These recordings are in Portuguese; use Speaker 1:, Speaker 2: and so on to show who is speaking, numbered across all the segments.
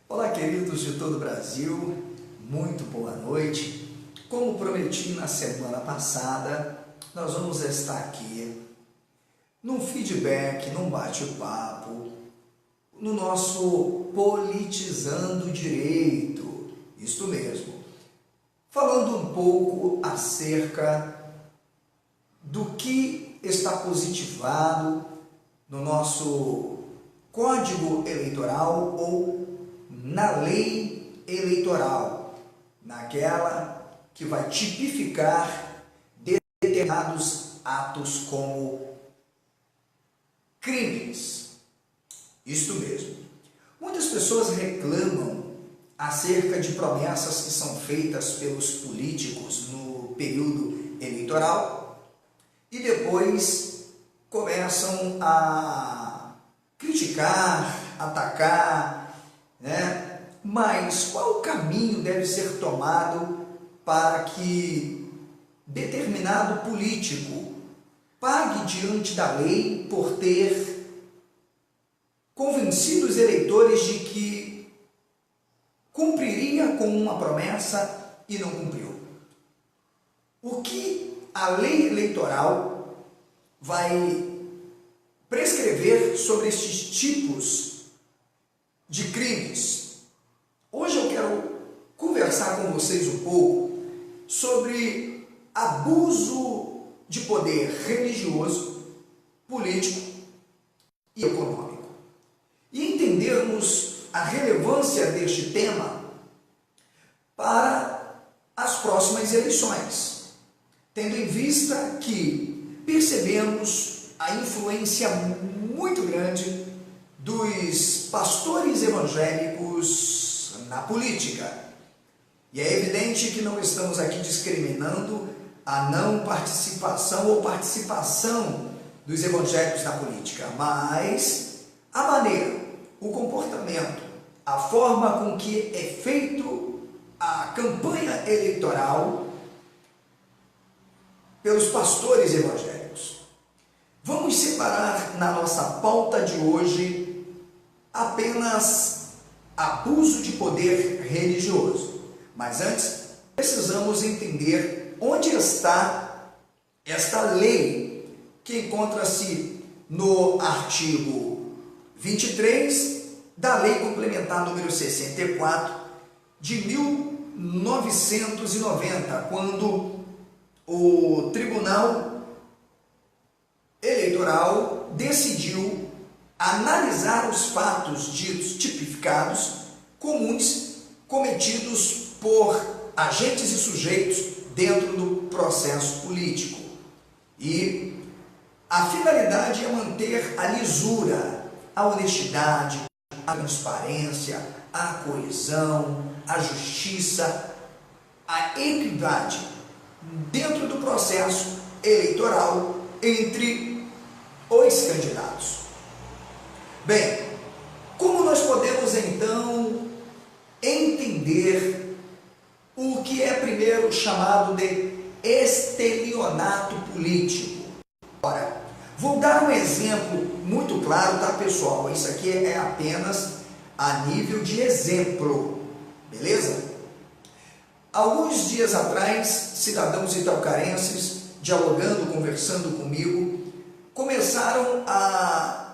Speaker 1: Olá, queridos de todo o Brasil, muito boa noite. Como prometi na semana passada, nós vamos estar aqui num feedback, num bate-papo, no nosso Politizando Direito, isto mesmo, falando um pouco acerca do que está positivado no nosso Código Eleitoral ou na lei eleitoral, naquela que vai tipificar determinados atos como crimes. Isto mesmo. Muitas pessoas reclamam acerca de promessas que são feitas pelos políticos no período eleitoral e depois começam a criticar, atacar, Mas qual o caminho deve ser tomado para que determinado político pague diante da lei por ter convencido os eleitores de que cumpriria com uma promessa e não cumpriu? O que a lei eleitoral vai prescrever sobre estes tipos de crimes? Hoje eu quero conversar com vocês um pouco sobre abuso de poder religioso, político e econômico. E entendermos a relevância deste tema para as próximas eleições, tendo em vista que percebemos a influência muito grande dos pastores evangélicos na política. E é evidente que não estamos aqui discriminando a não participação ou participação dos evangélicos na política, mas a maneira, o comportamento, a forma com que é feito a campanha eleitoral pelos pastores evangélicos. Vamos separar na nossa pauta de hoje apenas abuso de poder religioso. Mas antes, precisamos entender onde está esta lei, que encontra-se no artigo 23 da Lei Complementar número 64 de 1990, quando o Tribunal Eleitoral decidiu analisar os fatos ditos tipificados comuns cometidos por agentes e sujeitos dentro do processo político. E a finalidade é manter a lisura, a honestidade, a transparência, a coesão, a justiça, a equidade dentro do processo eleitoral entre os candidatos. Bem, como nós podemos então entender o que é primeiro chamado de estelionato político? Ora, vou dar um exemplo muito claro, tá, pessoal? Isso aqui é apenas a nível de exemplo, beleza? Alguns dias atrás, cidadãos itaucarenses, dialogando, conversando comigo, começaram a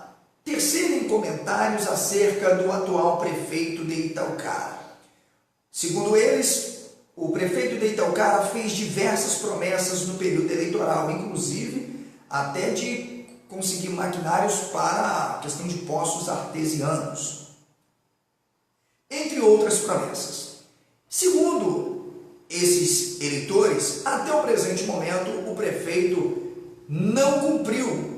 Speaker 1: tecerem comentários acerca do atual prefeito de Itaucara. Segundo eles, o prefeito de Itaucara fez diversas promessas no período eleitoral, inclusive até de conseguir maquinários para a questão de poços artesianos, entre outras promessas. Segundo esses eleitores, até o presente momento, o prefeito não cumpriu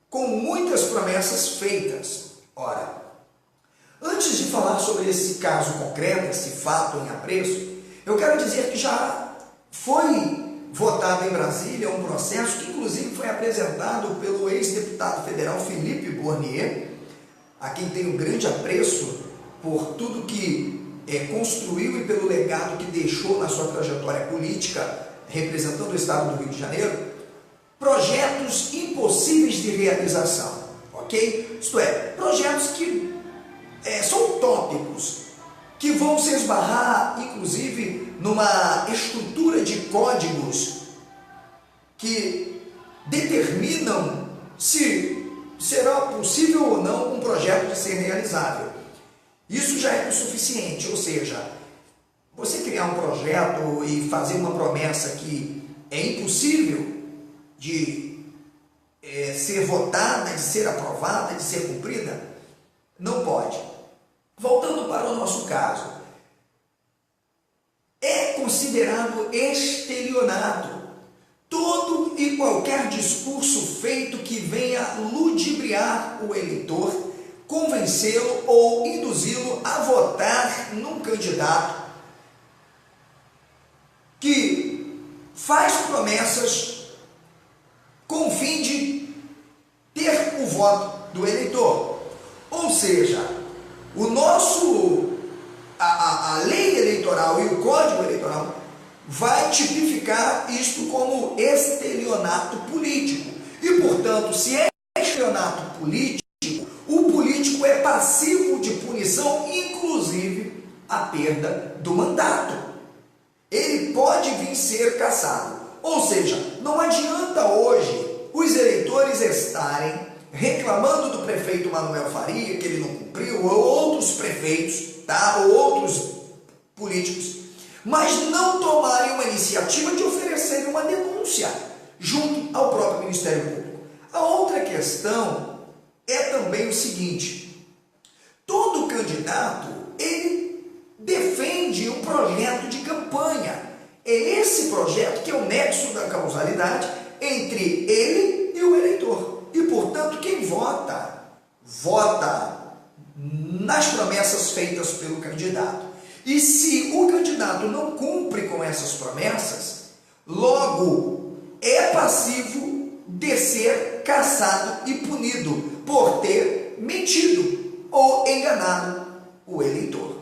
Speaker 1: com muitas promessas feitas. Ora, antes de falar sobre esse caso concreto, esse fato em apreço, eu quero dizer que já foi votado em Brasília um processo que inclusive foi apresentado pelo ex-deputado federal Felipe Bornier, a quem tenho grande apreço por tudo que construiu e pelo legado que deixou na sua trajetória política, representando o estado do Rio de Janeiro, projetos impossíveis de realização, ok? Isto é, projetos que são utópicos, que vão se esbarrar, inclusive, numa estrutura de códigos que determinam se será possível ou não um projeto de ser realizável. Isso já é o suficiente, ou seja, você criar um projeto e fazer uma promessa que é impossível de ser votada, de ser aprovada, de ser cumprida, não pode. Voltando para o nosso caso, é considerado estelionato todo e qualquer discurso feito que venha ludibriar o eleitor, convencê-lo ou induzi-lo a votar num candidato que faz promessas com o fim de ter o voto do eleitor. Ou seja, a lei eleitoral e o código eleitoral vai tipificar isto como estelionato político. E, portanto, se é estelionato político, o político é passivo de punição, inclusive a perda do mandato. Ele pode vir ser cassado. Ou seja, não adianta hoje os eleitores estarem reclamando do prefeito Manuel Faria, que ele não cumpriu, ou outros prefeitos, tá? Ou outros políticos, mas não tomarem uma iniciativa de oferecerem uma denúncia junto ao próprio Ministério Público. A outra questão é também o seguinte: todo candidato, ele defende um projeto de campanha. É esse projeto que é o nexo da causalidade entre ele e o eleitor. E, portanto, quem vota, vota nas promessas feitas pelo candidato. E se o candidato não cumpre com essas promessas, logo é passivo de ser cassado e punido por ter mentido ou enganado o eleitor.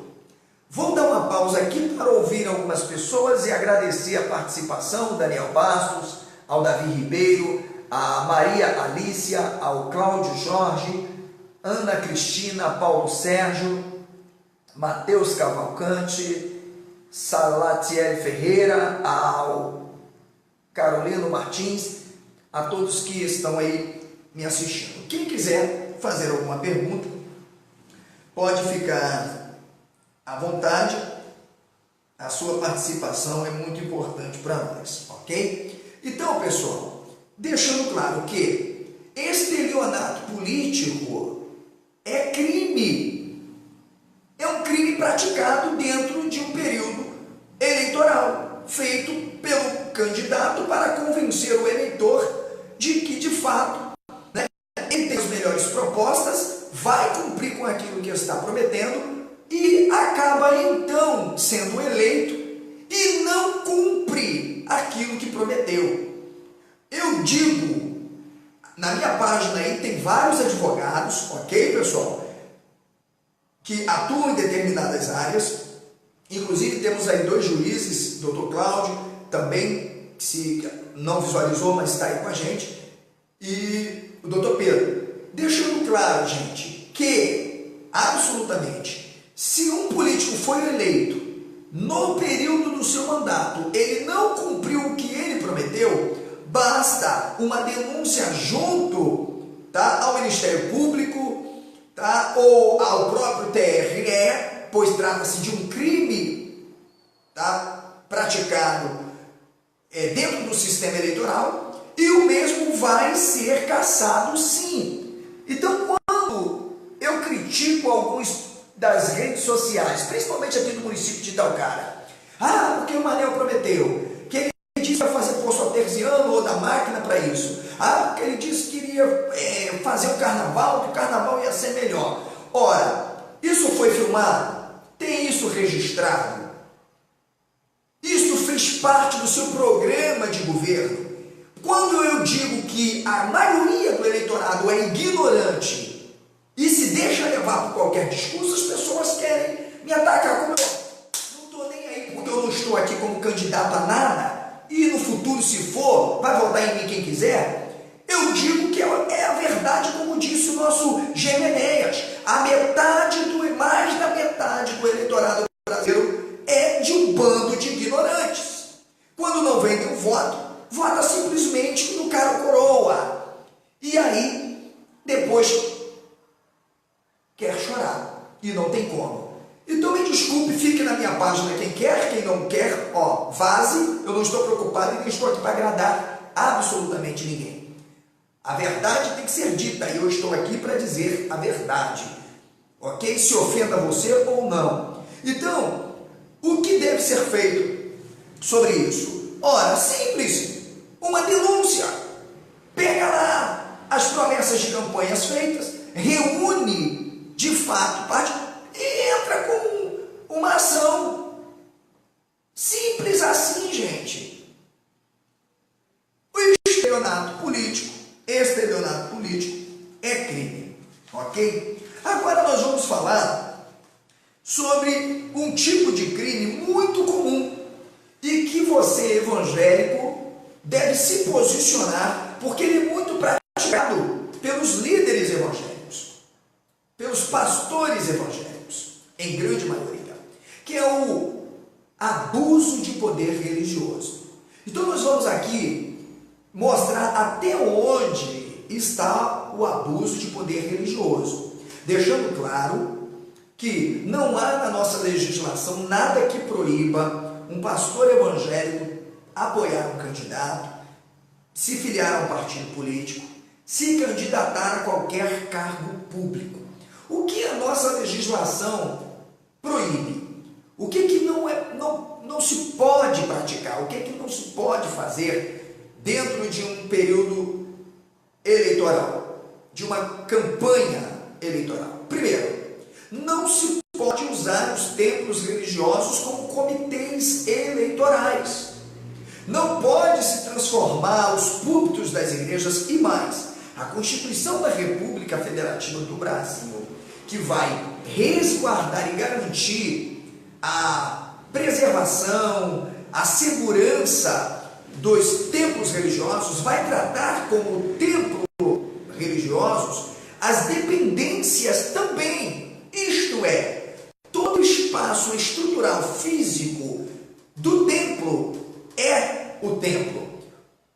Speaker 1: Vou dar uma pausa aqui para ouvir algumas pessoas e agradecer a participação do Daniel Bastos, ao Davi Ribeiro, a Maria Alícia, ao Cláudio Jorge, Ana Cristina, Paulo Sérgio, Matheus Cavalcante, Salatiel Ferreira, ao Carolino Martins, a todos que estão aí me assistindo. Quem quiser fazer alguma pergunta, pode ficar à vontade, a sua participação é muito importante para nós, ok? Então, pessoal, deixando claro que estelionato político é crime. É um crime praticado dentro de um período eleitoral, feito pelo candidato para convencer o eleitor de que, de fato, né, ele tem as melhores propostas, vai cumprir com aquilo que está prometendo e acaba, então, sendo eleito e não cumpre aquilo que prometeu. Eu digo, na minha página aí tem vários advogados, ok, pessoal, que atuam em determinadas áreas, inclusive temos aí 2 juízes, doutor Cláudio, também, que se não visualizou, mas está aí com a gente, e o doutor Pedro, deixando claro, gente, que, absolutamente, se um político foi eleito no período do seu mandato, ele não cumpriu o que ele prometeu, basta uma denúncia junto, tá, ao Ministério Público, tá, ou ao próprio TRE, pois trata-se de um crime, tá, praticado dentro do sistema eleitoral, e o mesmo vai ser cassado, sim. Então, quando eu critico alguns das redes sociais, principalmente aqui no município de Itaocara, porque o Manel prometeu que ele disse que ia fazer poço artesiano ou da máquina para isso, porque ele disse que iria fazer um carnaval, que o carnaval ia ser melhor. Ora, isso foi filmado? Tem isso registrado? Isso fez parte do seu programa de governo? Quando eu digo que a maioria do eleitorado é ignorante e se deixa levar por qualquer discurso, as pessoas querem me atacar. Como eu não estou nem aí, porque eu não estou aqui como candidato a nada, e no futuro, se for, vai votar em mim quem quiser. Eu digo que é a verdade, como disse o nosso Gemenéias. Mais da metade do eleitorado e não tem como. Então me desculpe, fique na minha página quem quer, quem não quer, ó, vaze, eu não estou preocupado e nem estou aqui para agradar absolutamente ninguém. A verdade tem que ser dita e eu estou aqui para dizer a verdade, ok? Se ofenda você ou não. Então, o que deve ser feito sobre isso? Ora, simples, uma denúncia. Pega lá as promessas de campanhas feitas, reúne de fato parte e entra com uma ação. Simples assim, gente. O estelionato político é crime, ok? Agora nós vamos falar sobre um tipo de crime muito comum e que você, evangélico, deve se posicionar, porque ele é muito praticado pelos líderes evangélicos, pelos pastores evangélicos, em grande maioria, que é o abuso de poder religioso. Então nós vamos aqui mostrar até onde está o abuso de poder religioso, deixando claro que não há na nossa legislação nada que proíba um pastor evangélico apoiar um candidato, se filiar a um partido político, se candidatar a qualquer cargo público. O que a nossa legislação proíbe? O que não se pode praticar? O que não se pode fazer dentro de um período eleitoral, de uma campanha eleitoral? Primeiro, não se pode usar os templos religiosos como comitês eleitorais. Não pode se transformar os púlpitos das igrejas e mais. A Constituição da República Federativa do Brasil, que vai resguardar e garantir a preservação, a segurança dos templos religiosos, vai tratar como templos religiosos as dependências também, isto é, todo o espaço estrutural físico do templo é o templo.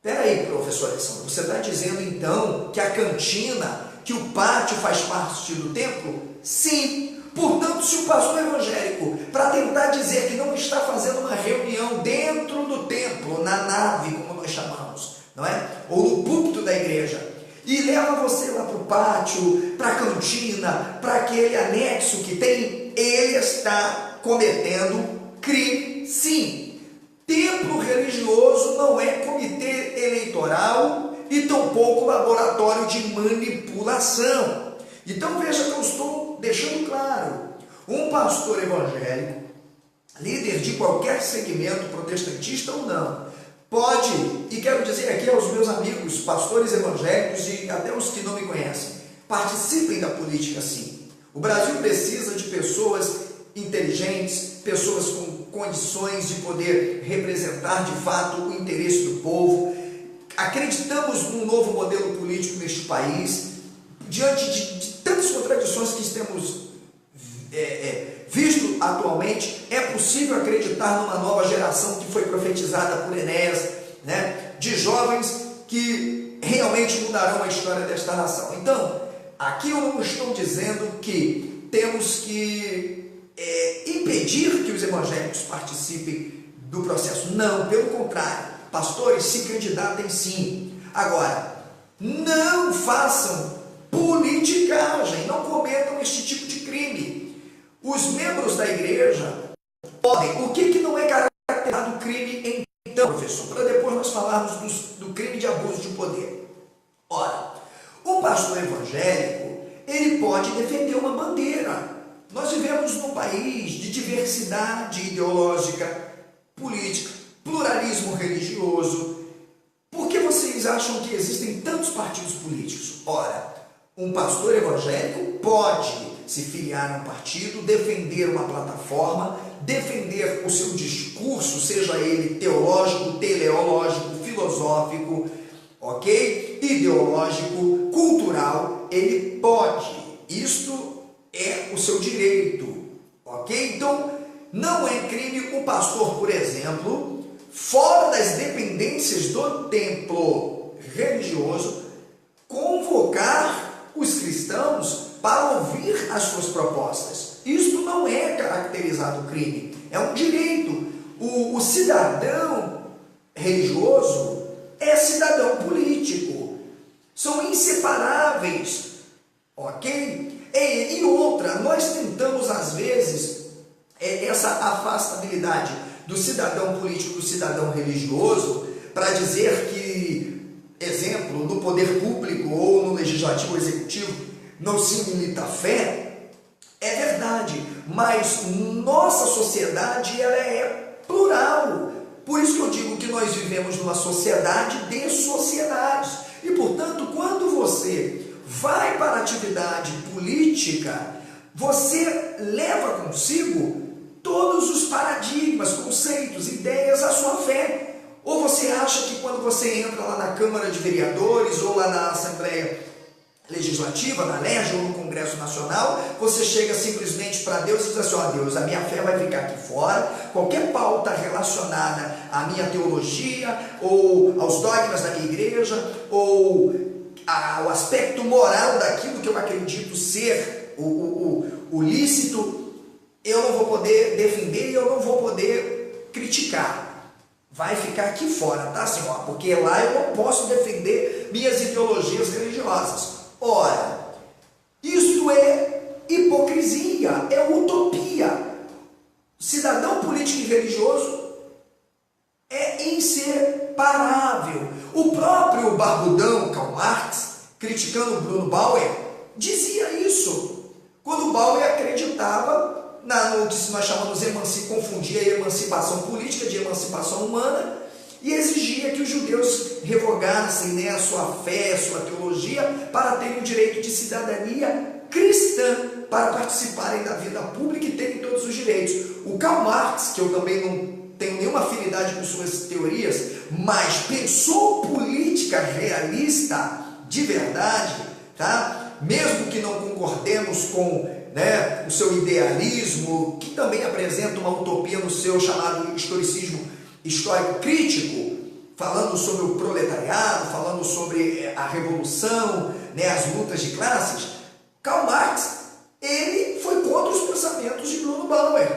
Speaker 1: Peraí, professor Alessandro, você está dizendo então que a cantina, que o pátio faz parte do templo? Sim. Portanto, se o pastor evangélico, para tentar dizer que não está fazendo uma reunião dentro do templo, na nave, como nós chamamos, não é? Ou no púlpito da igreja, e leva você lá para o pátio, para a cantina, para aquele anexo que tem, ele está cometendo crime, sim. Templo religioso não é comitê eleitoral e tampouco laboratório de manipulação. Então veja que eu estou deixando claro, um pastor evangélico, líder de qualquer segmento protestantista ou não, pode, e quero dizer aqui aos meus amigos, pastores evangélicos e até os que não me conhecem, participem da política sim. O Brasil precisa de pessoas inteligentes, pessoas com condições de poder representar de fato o interesse do povo. Acreditamos num novo modelo político neste país, diante de tantas contradições que temos visto atualmente. É possível acreditar numa nova geração que foi profetizada por Enéas, né? De jovens que realmente mudarão a história desta nação. Então, aqui eu não estou dizendo que temos que impedir que os evangélicos participem do processo. Não, pelo contrário, pastores se candidatem sim. Agora, não façam politicagem, não cometam este tipo de crime. Os membros da igreja podem, o que não é caracterizado crime então, professor? Para depois nós falarmos do crime de abuso de poder. Ora, um pastor evangélico, ele pode defender uma bandeira. Nós vivemos num país de diversidade ideológica, política, pluralismo religioso. Por que vocês acham que existem tantos partidos políticos? Ora, um pastor evangélico pode se filiar a um partido, defender uma plataforma, defender o seu discurso, seja ele teológico, teleológico, filosófico, ok? Ideológico, cultural, ele pode. Isto é o seu direito, ok? Então, não é crime o pastor, por exemplo, fora das dependências do templo religioso, convocar os cristãos para ouvir as suas propostas. Isto não é caracterizado crime, é um direito. O cidadão religioso é cidadão político, são inseparáveis, ok? E outra, nós tentamos às vezes essa afastabilidade do cidadão político do cidadão religioso para dizer que, exemplo, no poder público ou no legislativo ou executivo não se limita a fé. É verdade, mas nossa sociedade ela é plural. Por isso que eu digo que nós vivemos numa sociedade de sociedades. E, portanto, quando você vai para a atividade política, você leva consigo todos os paradigmas, conceitos, ideias, a sua fé. Ou você acha que quando você entra lá na Câmara de Vereadores ou lá na Assembleia Legislativa, na LERJ ou no Congresso Nacional, você chega simplesmente para Deus e diz assim: ó Deus, a minha fé vai ficar aqui fora, qualquer pauta relacionada à minha teologia, ou aos dogmas da minha igreja, ou ao aspecto moral daquilo que eu acredito ser o lícito, eu não vou poder defender e eu não vou poder criticar. Vai ficar aqui fora, tá, Senhor? Porque lá eu não posso defender minhas ideologias religiosas. Ora, isso é hipocrisia, é utopia. Cidadão político e religioso é inseparável. O próprio barbudão Karl Marx, criticando Bruno Bauer, dizia isso. Quando Bauer acreditava no que nós chamamos confundia a emancipação política de emancipação humana, e exigia que os judeus revogassem a sua fé, a sua teologia, para terem o direito de cidadania cristã, para participarem da vida pública e terem todos os direitos. O Karl Marx, que eu também não tenho nenhuma afinidade com suas teorias, mas pensou política realista de verdade, tá? Mesmo que não concordemos com o seu idealismo, que também apresenta uma utopia no seu chamado historicismo histórico crítico, falando sobre o proletariado, falando sobre a revolução, as lutas de classes. Karl Marx, ele foi contra os pensamentos de Bruno Bauer,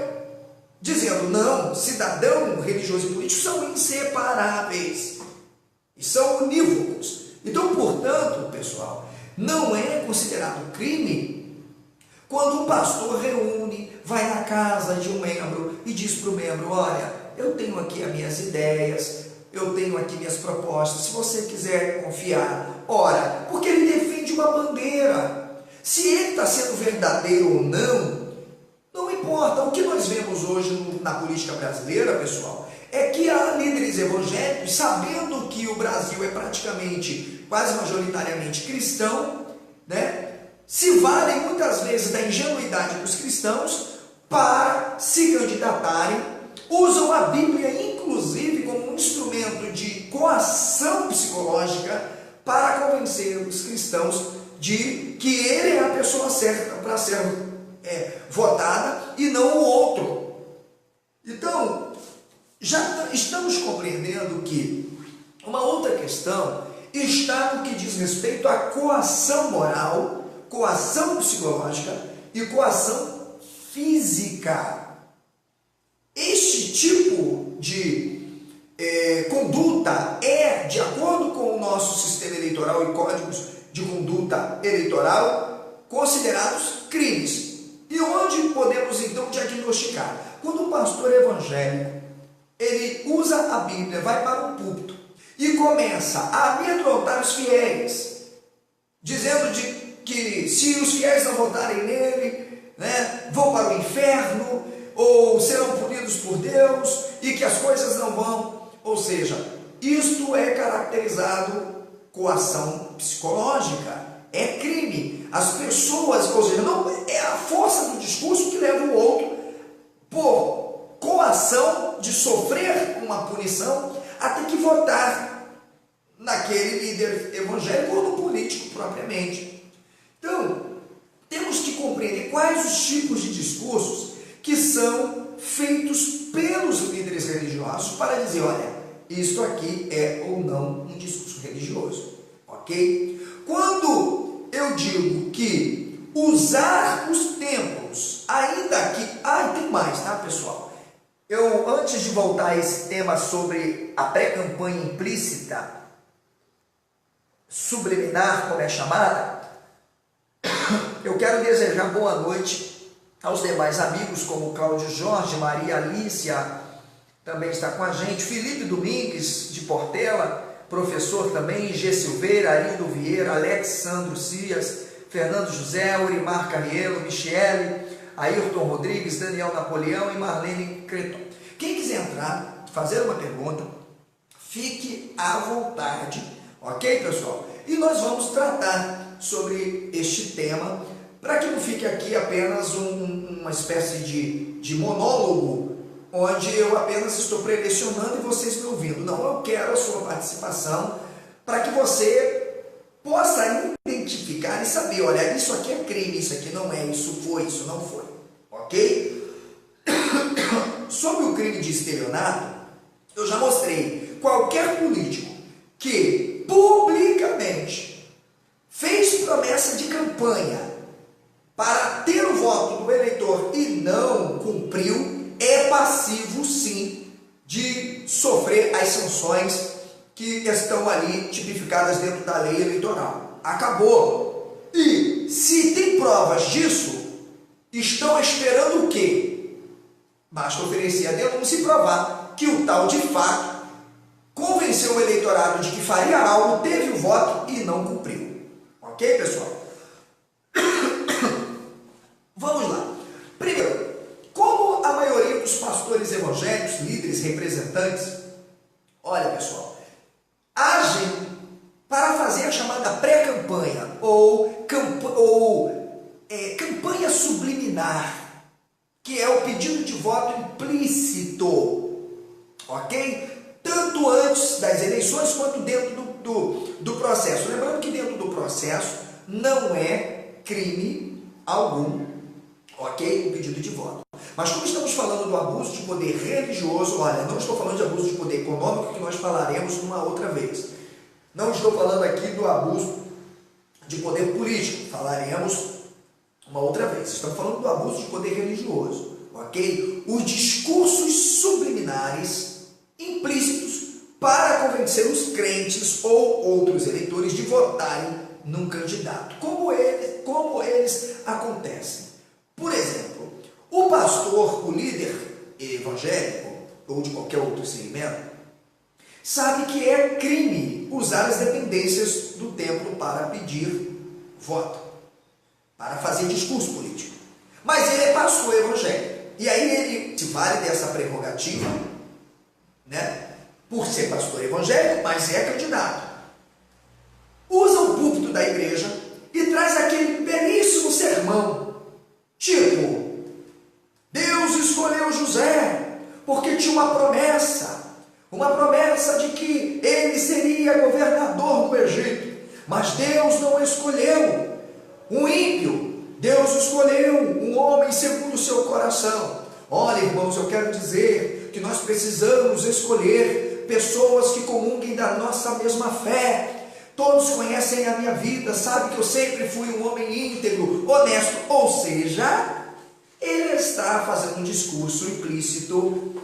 Speaker 1: dizendo: não, cidadão religioso e político são inseparáveis e são unívocos. Então, portanto, pessoal, não é considerado crime quando um pastor reúne, vai na casa de um membro e diz para o membro: olha, eu tenho aqui as minhas ideias, eu tenho aqui minhas propostas, se você quiser confiar. Ora, porque ele defende uma bandeira. Se ele está sendo verdadeiro ou não, não importa. O que nós vemos hoje na política brasileira, pessoal, é que há líderes evangélicos, sabendo que o Brasil é praticamente, quase majoritariamente cristão, se valem muitas vezes da ingenuidade dos cristãos para se candidatarem, usam a Bíblia inclusive como um instrumento de coação psicológica para convencer os cristãos de que ele é a pessoa certa para ser votada e não o outro. Então, já estamos compreendendo que uma outra questão está no que diz respeito à coação moral, coação psicológica e coação física. Este tipo de conduta é, de acordo com o nosso sistema eleitoral e códigos de conduta eleitoral, considerados crimes. E onde podemos então diagnosticar? Quando um pastor evangélico, ele usa a Bíblia, vai para um púlpito e começa a amedrontar os fiéis, dizendo que se os fiéis não votarem nele, vão para o inferno, ou serão punidos por Deus, e que as coisas não vão. Ou seja, isto é caracterizado coação psicológica, é crime. As pessoas, ou seja, não é a força do discurso que leva o outro, por coação de sofrer uma punição, a ter que votar naquele líder evangélico ou no político propriamente. Então, temos que compreender quais os tipos de discursos que são feitos pelos líderes religiosos para dizer: olha, isto aqui é ou não um discurso religioso, ok? Quando eu digo que usar os templos, ainda mais, tá, pessoal? Antes de voltar a esse tema sobre a pré-campanha implícita, subliminar, como é chamada, eu quero desejar boa noite aos demais amigos, como Cláudio Jorge, Maria Alícia, também está com a gente, Felipe Domingues, de Portela, professor também, G. Silveira, Arindo Vieira, Alexandro Cias, Fernando José, Urimar Carrielo, Michele, Ayrton Rodrigues, Daniel Napoleão e Marlene Creton. Quem quiser entrar, fazer uma pergunta, fique à vontade, ok, pessoal? E nós vamos tratar sobre este tema, para que não fique aqui apenas uma espécie de monólogo, onde eu apenas estou prelecionando e vocês me ouvindo. Não, eu quero a sua participação, para que você possa identificar e saber, olha, isso aqui é crime, isso aqui não é, isso foi, isso não foi, ok? Sobre o crime de estelionato, eu já mostrei, qualquer político que publicamente fez promessa de campanha para ter o voto do eleitor e não cumpriu, é passivo sim de sofrer as sanções que estão ali tipificadas dentro da lei eleitoral. Acabou. E se tem provas disso, estão esperando o quê? Basta oferecer a denúncia e provar que o tal de fato convenceu o eleitorado de que faria algo, teve o voto e não cumpriu. Ok, pessoal? Vamos lá. Primeiro, como a maioria dos pastores evangélicos, líderes, representantes, olha, pessoal, agem para fazer a chamada pré-campanha ou campanha subliminar, que é o pedido de voto implícito, ok? Tanto antes das eleições quanto dentro do processo. Lembrando que dentro do processo não é crime algum, ok? O pedido de voto. Mas como estamos falando do abuso de poder religioso, olha, não estou falando de abuso de poder econômico, que nós falaremos numa outra vez. Não estou falando aqui do abuso de poder político, falaremos uma outra vez. Estamos falando do abuso de poder religioso, ok? Os discursos subliminares implícitos para convencer os crentes ou outros eleitores de votarem num candidato. Como eles acontecem? Por exemplo, o pastor, o líder evangélico ou de qualquer outro segmento, sabe que é crime usar as dependências do templo para pedir voto, para fazer discurso político. Mas ele é pastor evangélico. E aí ele se vale dessa prerrogativa, né? Por ser pastor evangélico, mas é candidato. Usa o púlpito da igreja e traz aquele belíssimo sermão, tipo, Deus escolheu José porque tinha uma promessa de que ele seria governador do Egito, mas Deus não escolheu um ímpio, Deus escolheu um homem segundo o seu coração. Olha, irmãos, eu quero dizer que nós precisamos escolher pessoas que comunguem da nossa mesma fé. Todos conhecem a minha vida, sabem que eu sempre fui um homem íntegro, honesto. Ou seja, ele está fazendo um discurso implícito,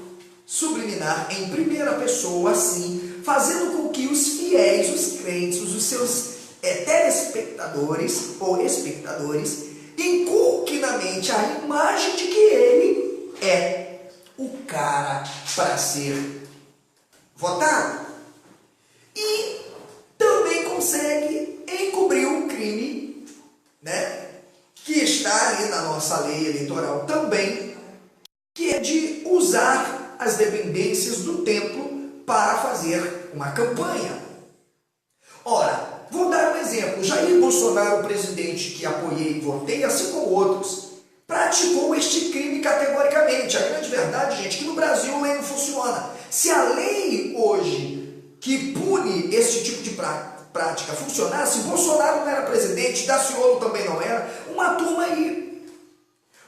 Speaker 1: subliminar, em primeira pessoa, assim, fazendo com que os fiéis, os crentes, os seus telespectadores ou espectadores inculquem na mente a imagem de que ele é o cara para ser votado. E também consegue encobrir o crime, né, que está ali na nossa lei eleitoral também, que é de usar as dependências do templo para fazer uma campanha. Ora, vou dar um exemplo. Jair Bolsonaro, o presidente que apoiei e votei, assim como outros, praticou este crime categoricamente. A grande verdade, gente, é que no Brasil a lei não funciona. Se a lei hoje que pune esse tipo de prática funcionasse, Bolsonaro não era presidente, Daciolo também não era, uma turma aí.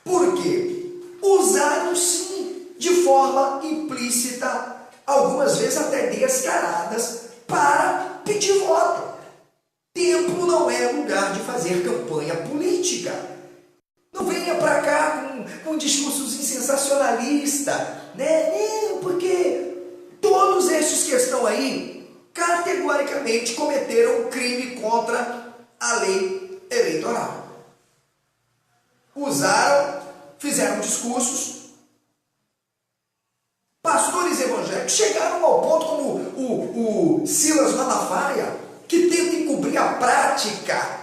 Speaker 1: Por quê? Usaram sim, de forma implícita, algumas vezes até descaradas, para pedir voto. Templo não é lugar de fazer campanha política. Não venha para cá com discursos insensacionalistas. racista, né? Porque todos esses que estão aí, categoricamente cometeram um crime contra a lei eleitoral. Fizeram discursos, pastores evangélicos chegaram ao ponto como o Silas Malafaia, que tenta encobrir a prática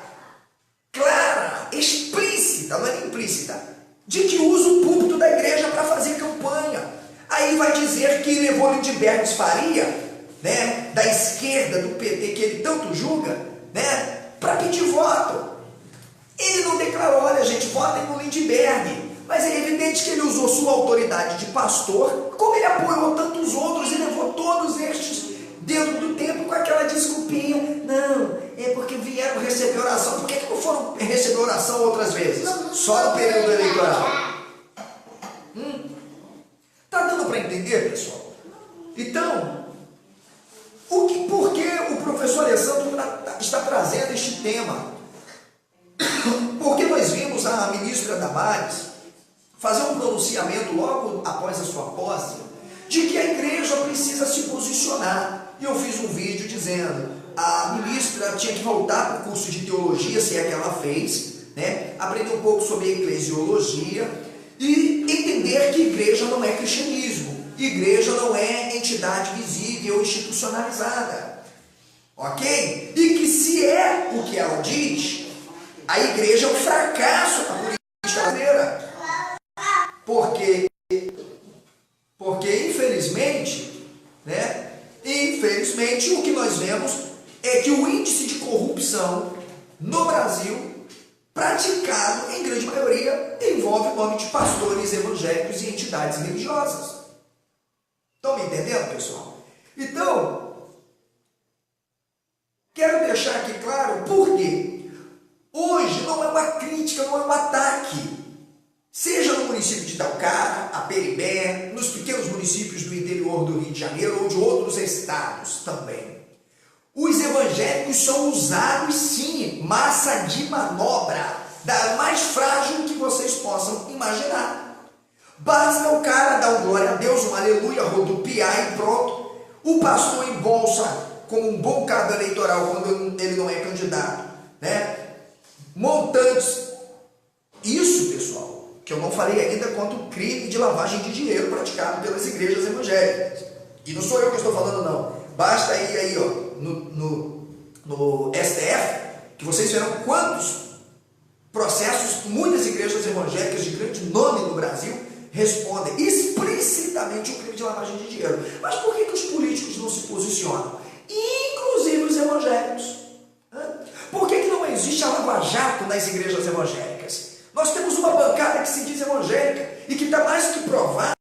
Speaker 1: clara, explícita, não é nem implícita, de que usa o púlpito da igreja para fazer campanha. Aí vai dizer que levou Lindbergh Faria, né, da esquerda, do PT, que ele tanto julga, né, para pedir voto. Ele não declarou, olha gente, votem no Lindbergh. Mas é evidente que ele usou sua autoridade de pastor, como ele apoiou tantos outros e levou todos estes dentro do templo com aquela desculpinha. Não, é porque vieram receber oração. Por que não foram receber oração outras vezes? Só no período eleitoral. Tá dando para entender, pessoal? Então, por que o professor Alessandro está trazendo este tema? Porque nós vimos a ministra Damares fazer um pronunciamento logo após a sua posse, de que a igreja precisa se posicionar. E eu fiz um vídeo dizendo, a ministra tinha que voltar para o curso de teologia, se é que ela fez, né? Aprender um pouco sobre eclesiologia e entender que igreja não é cristianismo, igreja não é entidade visível ou institucionalizada, ok? E que se é o que ela diz, a igreja é um fracasso na política brasileira. Porque infelizmente, né? Infelizmente o que nós vemos é que o índice de corrupção no Brasil, praticado em grande maioria, envolve o nome de pastores evangélicos e entidades religiosas. Estão me entendendo, pessoal? Então, quero deixar aqui claro por quê. Hoje não é uma crítica, não é um ataque. Seja no município de Itaocara, Aperibé, nos pequenos municípios do interior do Rio de Janeiro ou de outros estados também. Os evangélicos são usados sim, massa de manobra, da mais frágil que vocês possam imaginar. Basta o cara dar um glória a Deus, um aleluia, rodopiar e pronto. O pastor embolsa como um bom cabo eleitoral quando ele não é candidato, né? Montantes. Isso, pessoal, que eu não falei ainda quanto o crime de lavagem de dinheiro praticado pelas igrejas evangélicas. E não sou eu que estou falando, não. Basta ir aí, ó, no STF, que vocês verão quantos processos muitas igrejas evangélicas de grande nome no Brasil respondem explicitamente o crime de lavagem de dinheiro. Mas por que os políticos não se posicionam? Inclusive os evangélicos. Por que não existe a lava-jato nas igrejas evangélicas? Nós temos uma bancada que se diz evangélica e que está mais que provado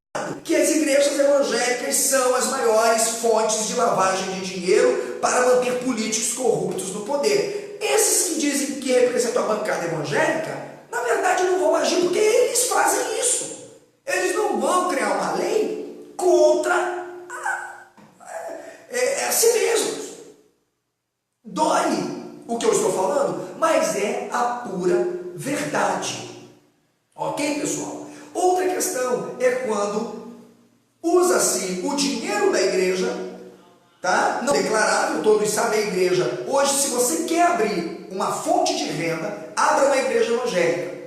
Speaker 1: que as igrejas evangélicas são as maiores fontes de lavagem de dinheiro para manter políticos corruptos no poder. Esses que dizem que representam a bancada evangélica, na verdade não vão agir porque eles fazem isso. Eles não vão criar uma lei contra a si mesmos. Dói o que eu estou falando, mas é a pura verdade. Ok, pessoal? Outra questão é quando usa-se o dinheiro da igreja, tá? Não declarável, todos sabem a igreja. Hoje, se você quer abrir uma fonte de renda, abra uma igreja evangélica.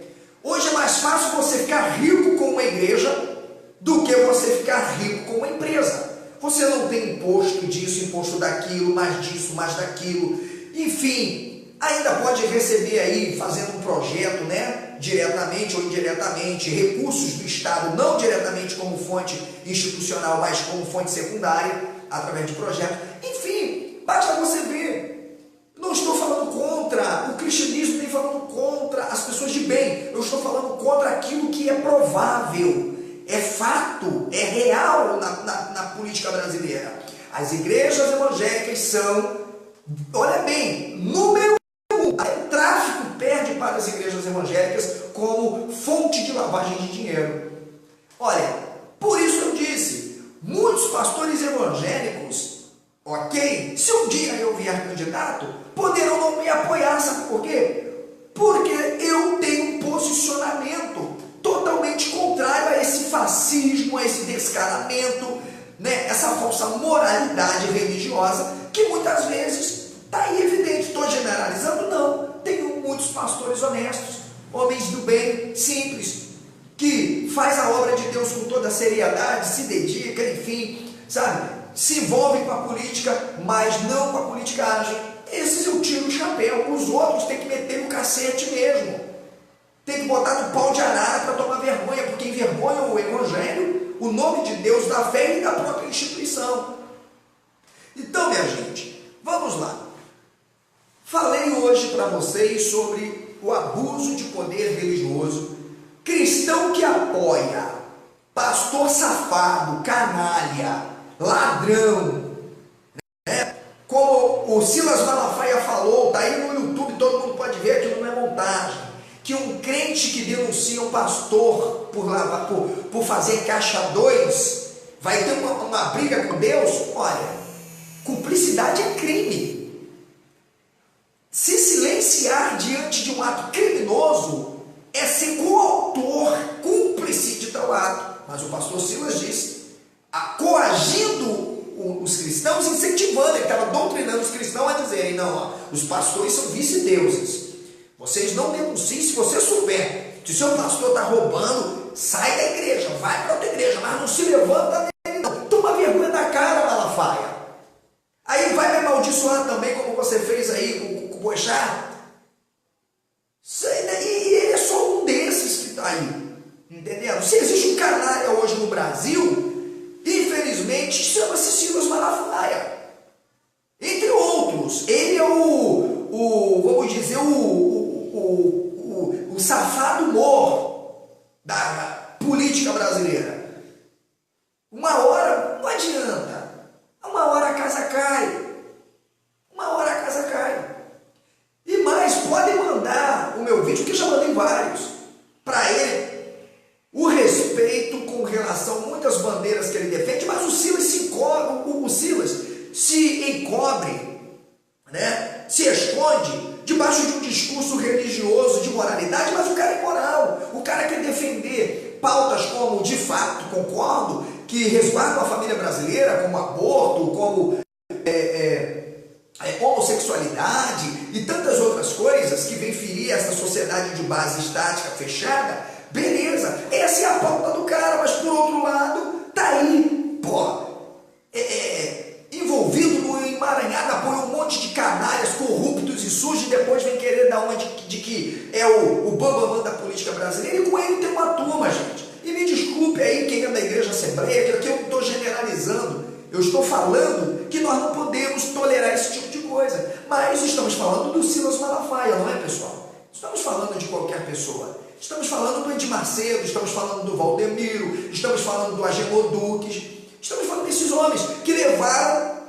Speaker 1: Hoje é mais fácil você ficar rico com uma igreja do que você ficar rico com uma empresa. Você não tem imposto disso, imposto daquilo, mais disso, mais daquilo. Enfim, ainda pode receber aí, fazendo um projeto, né? Diretamente ou indiretamente, recursos do Estado, não diretamente como fonte institucional, mas como fonte secundária, através de projetos. Enfim, basta você ver. Não estou falando contra o cristianismo, nem falando contra as pessoas de bem. Eu estou falando contra aquilo que é provável, é fato, é real na política brasileira. As igrejas evangélicas são, olha bem, número um. O tráfico perde para as igrejas evangélicas como fonte de lavagem de dinheiro. Olha, por isso eu disse, muitos pastores evangélicos, ok, se um dia eu vier candidato, poderão não me apoiar, sabe por quê? Porque eu tenho um posicionamento totalmente contrário a esse fascismo, a esse descaramento, né? Essa falsa moralidade religiosa que muitas vezes está aí evidente. Estou generalizando? Não. Tenho muitos pastores honestos, homens do bem, simples, que faz a obra de Deus com toda seriedade, se dedica, enfim, sabe? Se envolvem com a política, mas não com a politicagem. Esses eu tiro o chapéu. Os outros tem que meter no cacete mesmo. Tem que botar no pau de arara para tomar vergonha, porque envergonha o evangelho, o nome de Deus, da fé e da própria instituição. Então, minha gente, vamos lá. Falei hoje para vocês sobre o abuso de poder religioso, cristão que apoia, pastor safado, canalha, ladrão, né? Como o Silas Malafaia falou, está aí no YouTube, todo mundo pode ver, aquilo não é montagem, que um crente que denuncia um pastor por fazer caixa 2, vai ter uma briga com Deus. Olha, cumplicidade é crime. Se silenciar diante de um ato criminoso é ser coautor, cúmplice de tal ato. Mas o pastor Silas disse, coagindo os cristãos, incentivando, ele estava doutrinando os cristãos a dizerem, não, ó, os pastores são vice-deuses. Vocês não denunciem. Se você souber que o seu pastor está roubando, sai da igreja, vai para outra igreja, mas não se levanta dele não. Toma vergonha da cara, Malafaia. Aí vai me amaldiçoar também, como você fez aí com o Boechat. E ele é só um desses que está aí, entendendo? Se existe um canalha hoje no Brasil, infelizmente chama-se Silas Malafaia. Entre outros, ele é vamos dizer, o safado mor da política brasileira. Uma hora não adianta, uma hora a casa cai, e mais, podem mandar o meu vídeo, que eu já mandei vários, para ele, o respeito com relação a muitas bandeiras que ele defende, mas o Silas se encobre, né? Se esconde debaixo de um discurso religioso de moralidade, mas o cara é moral. O cara quer defender pautas como, de fato, concordo, que resguardam a família brasileira, como aborto, como homossexualidade e tantas outras coisas que vem ferir essa sociedade de base estática, fechada. Beleza, essa é a pauta do cara, mas por outro lado, tá aí, envolvido no emaranhado, apoia um monte de canalhas corruptos e sujos, e depois vem querer dar uma de que é o bambamã da política brasileira, e com ele tem uma turma, gente. E me desculpe aí quem é da Igreja Assembleia, que aqui eu não estou generalizando, eu estou falando que nós não podemos tolerar esse tipo de coisa, mas estamos falando do Silas Malafaia, não é, pessoal? Estamos falando de qualquer pessoa. Estamos falando do Edir Macedo, estamos falando do Valdemiro, estamos falando do Agenor Duques, estamos falando desses homens que levaram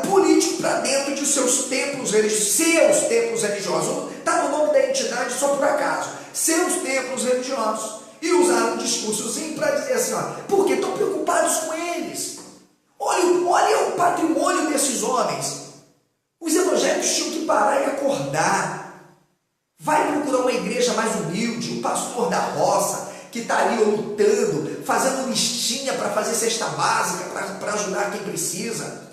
Speaker 1: político para dentro de seus templos religiosos. Está no nome da entidade só por acaso. Seus templos religiosos. E usaram um discursozinho para dizer assim, ó, porque estão preocupados com eles. Olha o patrimônio desses homens. Os evangélicos tinham que parar e acordar. Vai procurar uma igreja mais humilde, um pastor da roça, que está ali lutando, fazendo listinha para fazer cesta básica, para ajudar quem precisa.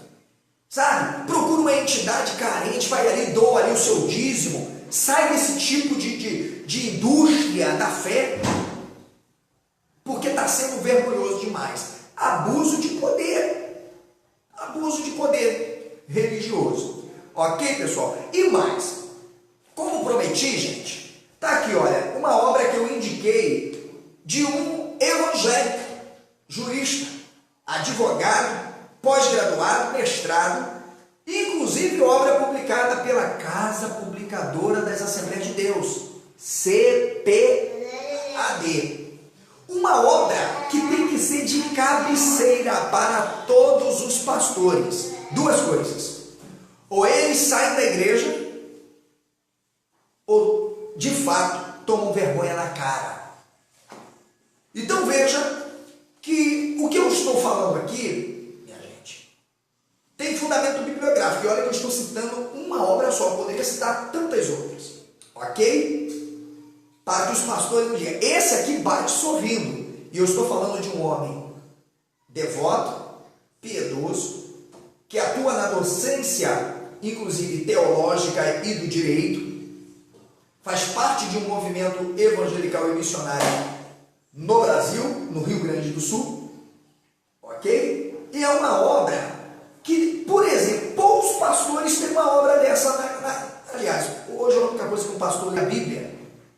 Speaker 1: Sabe? Procura uma entidade carente, vai ali, doa ali o seu dízimo. Sai desse tipo de indústria da fé, porque está sendo vergonhoso demais. Abuso de poder religioso. Ok, pessoal? E mais, como prometi, gente, tá aqui, olha, uma obra que eu indiquei de um evangélico, jurista, advogado, pós-graduado, mestrado, inclusive obra publicada pela Casa Publicadora das Assembleias de Deus, CPAD. Uma obra que tem que ser de cabeceira para todos os pastores. Duas coisas. Ou eles saem da igreja, ou de fato tomam vergonha na cara. Então veja que o que eu estou falando aqui, minha gente, tem fundamento bibliográfico. E olha que eu estou citando uma obra só, eu poderia citar tantas outras. Ok? Para que os pastores não digam, esse aqui bate sorrindo. E eu estou falando de um homem devoto, piedoso, que atua na docência, inclusive teológica e do direito, faz parte de um movimento evangelical e missionário no Brasil, no Rio Grande do Sul, ok? E é uma obra que, por exemplo, poucos pastores têm uma obra dessa. Aliás, hoje a única coisa que um pastor lê a Bíblia,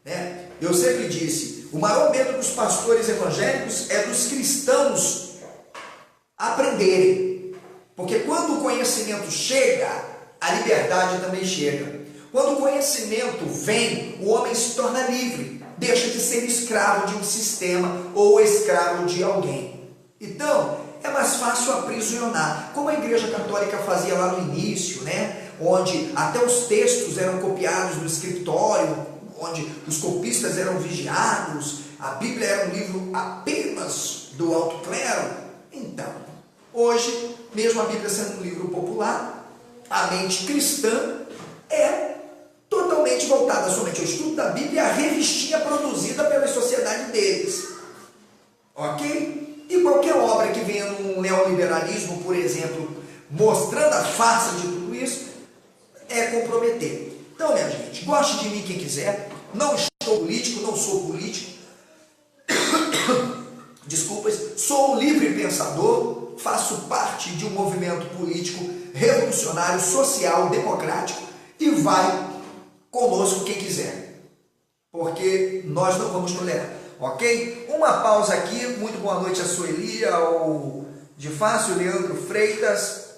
Speaker 1: né? Eu sempre disse, o maior medo dos pastores evangélicos é dos cristãos aprenderem. Porque quando o conhecimento chega, a liberdade também chega. Quando o conhecimento vem, o homem se torna livre, deixa de ser escravo de um sistema ou escravo de alguém. Então, é mais fácil aprisionar, como a Igreja Católica fazia lá no início, né? Onde até os textos eram copiados no escritório, onde os copistas eram vigiados, a Bíblia era um livro apenas do alto clero. Então, hoje, mesmo a Bíblia sendo um livro popular, a mente cristã é totalmente voltada somente ao estudo da Bíblia e à revistinha produzida pela sociedade deles. Ok? E qualquer obra que venha num neoliberalismo, por exemplo, mostrando a face de tudo isso, é comprometer. Então, minha gente, goste de mim quem quiser, não estou político, não sou político, desculpas, sou um livre pensador, faço parte de um movimento político revolucionário, social, democrático, e vai conosco quem quiser, porque nós não vamos tolerar, ok? Uma pausa aqui, muito boa noite a Sueli, ao de Fácil, Leandro Freitas,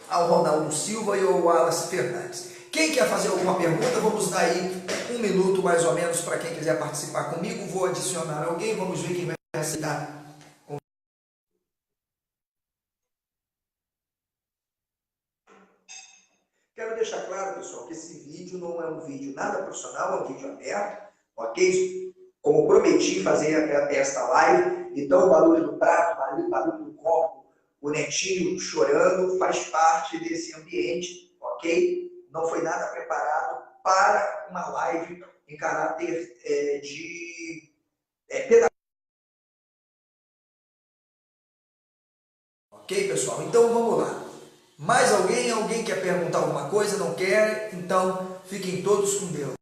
Speaker 1: ao Ronaldo Silva e ao Wallace Fernandes. Quem quer fazer alguma pergunta, vamos dar aí 1 minuto mais ou menos para quem quiser participar comigo. Vou adicionar alguém, vamos ver quem vai aceitar. Quero deixar claro, pessoal, que esse vídeo não é um vídeo nada profissional, é um vídeo aberto, ok? Como prometi fazer esta live, então o barulho do prato, o barulho do copo, o netinho chorando, faz parte desse ambiente, ok? Não foi nada preparado para uma live em caráter de pedagógico. Ok, pessoal? Então vamos lá. Mais alguém? Alguém quer perguntar alguma coisa? Não quer? Então fiquem todos com Deus.